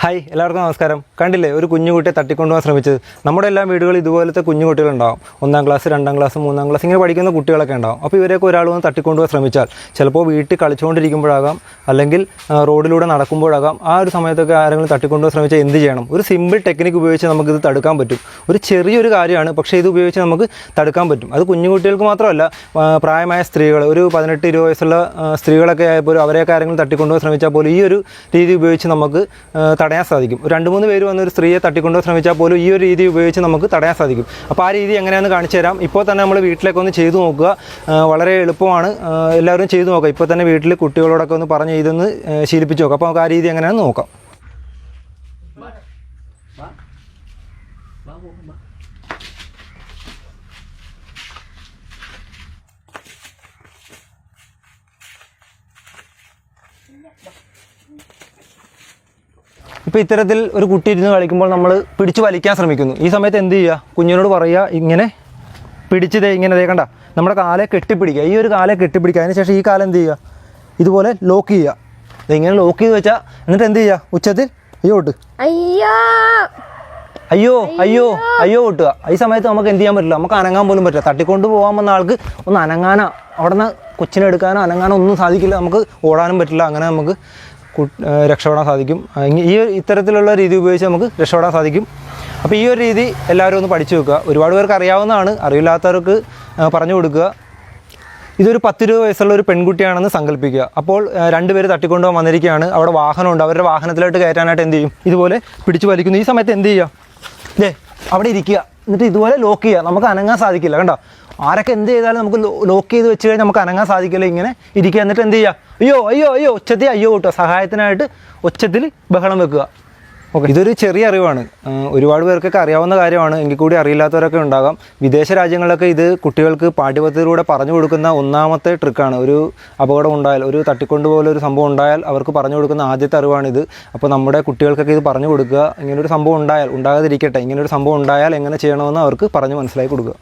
Hi, എല്ലാവർക്കും നമസ്കാരം. കണ്ടില്ലേ ഒരു കുഞ്ഞുകുട്ടിയെ തട്ടിക്കൊണ്ടുപോകാൻ ശ്രമിച്ചത്? നമ്മുടെ എല്ലാ വീടുകളിൽ ഇതുപോലത്തെ കുഞ്ഞുകുട്ടികളുണ്ടാവും. 1ാം ക്ലാസ്, 2ാം ക്ലാസ്, 3ാം ക്ലാസ് ഇങ്ങനെ പഠിക്കുന്ന കുട്ടികളൊക്കെ ഉണ്ടാവും. അപ്പോൾ ഇവരെയൊക്കെ ഒരാൾ വന്ന് തട്ടിക്കൊണ്ടുപോകാൻ ശ്രമിച്ചാൽ ചിലപ്പോൾ വീട്ടിൽ കളിച്ചുകൊണ്ടിരിക്കുമ്പോഴാകാം, അല്ലെങ്കിൽ റോഡിലൂടെ നടക്കുമ്പോഴാകാം, ആ ഒരു സമയത്തൊക്കെ ആരെങ്കിലും തട്ടിക്കൊണ്ടുപോകാൻ ശ്രമിച്ചാൽ എന്ത് ചെയ്യണം? ഒരു സിമ്പിൾ ടെക്നിക്ക് ഉപയോഗിച്ച് നമുക്കിത് തടുക്കാൻ പറ്റും. ഒരു ചെറിയൊരു കാര്യമാണ്, പക്ഷേ ഇത് ഉപയോഗിച്ച് നമുക്ക് തടുക്കാൻ പറ്റും. അത് കുഞ്ഞുകുട്ടികൾക്ക് മാത്രമല്ല, പ്രായമായ സ്ത്രീകൾ, ഒരു 18-20 വയസ്സുള്ള സ്ത്രീകളൊക്കെ ആയപ്പോലും അവരെയൊക്കെ ആരെങ്കിലും തട്ടിക്കൊണ്ടുപോകാൻ ശ്രമിച്ചാൽ പോലും ഈ ഒരു രീതി ഉപയോഗിച്ച് നമുക്ക് തടയാൻ സാധിക്കും. 2-3 പേര് വന്ന് ഒരു സ്ത്രീയെ തട്ടിക്കൊണ്ടുപോകാൻ ശ്രമിച്ചാൽ പോലും ഈ ഒരു രീതി ഉപയോഗിച്ച് നമുക്ക് തടയാൻ സാധിക്കും. അപ്പോൾ ആ രീതി എങ്ങനെയാണെന്ന് കാണിച്ചു തരാം. ഇപ്പോൾ തന്നെ നമ്മൾ വീട്ടിലേക്ക് ഒന്ന് ചെയ്തു നോക്കുക. വളരെ എളുപ്പമാണ്, എല്ലാവരും ചെയ്തു നോക്കുക. ഇപ്പോൾ തന്നെ വീട്ടിൽ കുട്ടികളോടൊക്കെ ഒന്ന് പറഞ്ഞ് ഇതൊന്ന് ശീലിപ്പിച്ച് നോക്കാം. അപ്പോൾ നമുക്ക് ആ രീതി എങ്ങനെയാണെന്ന് നോക്കാം. ഇപ്പോൾ ഇത്തരത്തിൽ ഒരു കുട്ടി ഇരുന്ന് കളിക്കുമ്പോൾ നമ്മൾ പിടിച്ച് വലിക്കാൻ ശ്രമിക്കുന്നു. ഈ സമയത്ത് എന്ത് ചെയ്യുക? കുഞ്ഞിനോട് പറയുക, ഇങ്ങനെ പിടിച്ചതേ, ഇങ്ങനെ കണ്ട നമ്മുടെ കാലെ കെട്ടിപ്പിടിക്കുക. ഈ ഒരു കാലെ കെട്ടിപ്പിടിക്കുക. അതിനുശേഷം ഈ കാലം എന്ത് ചെയ്യുക? ഇതുപോലെ ലോക്ക് ചെയ്യുക. ഇതെങ്ങനെ ലോക്ക് ചെയ്ത് വെച്ചാൽ എന്നിട്ട് എന്ത് ചെയ്യുക? ഉച്ചത്തിൽ അയ്യോ ഒട്ട്, അയ്യോ അയ്യോ അയ്യോ ഒട്ടുക. ഈ സമയത്ത് നമുക്ക് എന്ത് ചെയ്യാൻ പറ്റില്ല, നമുക്ക് അനങ്ങാൻ പോലും പറ്റില്ല. തട്ടിക്കൊണ്ട് പോകാൻ വന്ന ആൾക്ക് ഒന്ന് അനങ്ങാനോ, അവിടെ നിന്ന് കൊച്ചിനെ എടുക്കാനോ അനങ്ങാനോ ഒന്നും സാധിക്കില്ല. നമുക്ക് ഓടാനും പറ്റില്ല. അങ്ങനെ നമുക്ക് രക്ഷപ്പെടാൻ സാധിക്കും. ഈ ഇത്തരത്തിലുള്ള രീതി ഉപയോഗിച്ച് നമുക്ക് രക്ഷപ്പെടാൻ സാധിക്കും. അപ്പോൾ ഈ ഒരു രീതി എല്ലാവരും ഒന്ന് പഠിച്ചു വെക്കുക. ഒരുപാട് പേർക്ക് അറിയാവുന്നതാണ്, അറിയില്ലാത്തവർക്ക് പറഞ്ഞു കൊടുക്കുക. ഇതൊരു 10-20 വയസ്സുള്ള ഒരു പെൺകുട്ടിയാണെന്ന് സങ്കല്പിക്കുക. അപ്പോൾ 2 പേര് തട്ടിക്കൊണ്ടുപോകാൻ വന്നിരിക്കുകയാണ്. അവിടെ വാഹനമുണ്ട്. അവരുടെ വാഹനത്തിലോട്ട് കയറ്റാനായിട്ട് എന്ത് ചെയ്യും? ഇതുപോലെ പിടിച്ചു വലിക്കുന്നു. ഈ സമയത്ത് എന്ത് ചെയ്യുക? അവിടെ ഇരിക്കുക. എന്നിട്ട് ഇതുപോലെ ലോക്ക് ചെയ്യുക. നമുക്ക് അനങ്ങാൻ സാധിക്കില്ല. കണ്ടോ? ആരൊക്കെ എന്ത് ചെയ്താലും നമുക്ക് ലോക്ക് ചെയ്ത് വെച്ച് കഴിഞ്ഞാൽ നമുക്ക് അനങ്ങാൻ സാധിക്കില്ല. ഇങ്ങനെ ഇരിക്കുക. എന്നിട്ട് എന്ത് ചെയ്യുക? അയ്യോ അയ്യോ അയ്യോ ഒച്ചത്തിൽ അയ്യോ കിട്ടുക. സഹായത്തിനായിട്ട് ഒച്ചത്തിൽ ബഹളം വെക്കുക. ഓക്കെ, ഇതൊരു ചെറിയ അറിവാണ്. ഒരുപാട് പേർക്കൊക്കെ അറിയാവുന്ന കാര്യമാണ്. എങ്കിൽ കൂടി അറിയില്ലാത്തവരൊക്കെ ഉണ്ടാകാം. വിദേശ രാജ്യങ്ങളിലൊക്കെ ഇത് കുട്ടികൾക്ക് പാഠ്യപദ്ധതിയിലൂടെ പറഞ്ഞു കൊടുക്കുന്ന ഒന്നാമത്തെ ട്രിക്കാണ്. ഒരു അപകടം ഉണ്ടായാൽ, ഒരു തട്ടിക്കൊണ്ടുപോലെ ഒരു സംഭവം ഉണ്ടായാൽ അവർക്ക് പറഞ്ഞു കൊടുക്കുന്ന ആദ്യത്തെ അറിവാണിത്. അപ്പോൾ നമ്മുടെ കുട്ടികൾക്കൊക്കെ ഇത് പറഞ്ഞു കൊടുക്കുക. ഇങ്ങനൊരു സംഭവം ഉണ്ടായാൽ, ഉണ്ടാകാതിരിക്കട്ടെ, ഇങ്ങനൊരു സംഭവം ഉണ്ടായാൽ എങ്ങനെ ചെയ്യണമെന്ന് അവർക്ക് പറഞ്ഞ് മനസ്സിലാക്കി കൊടുക്കുക.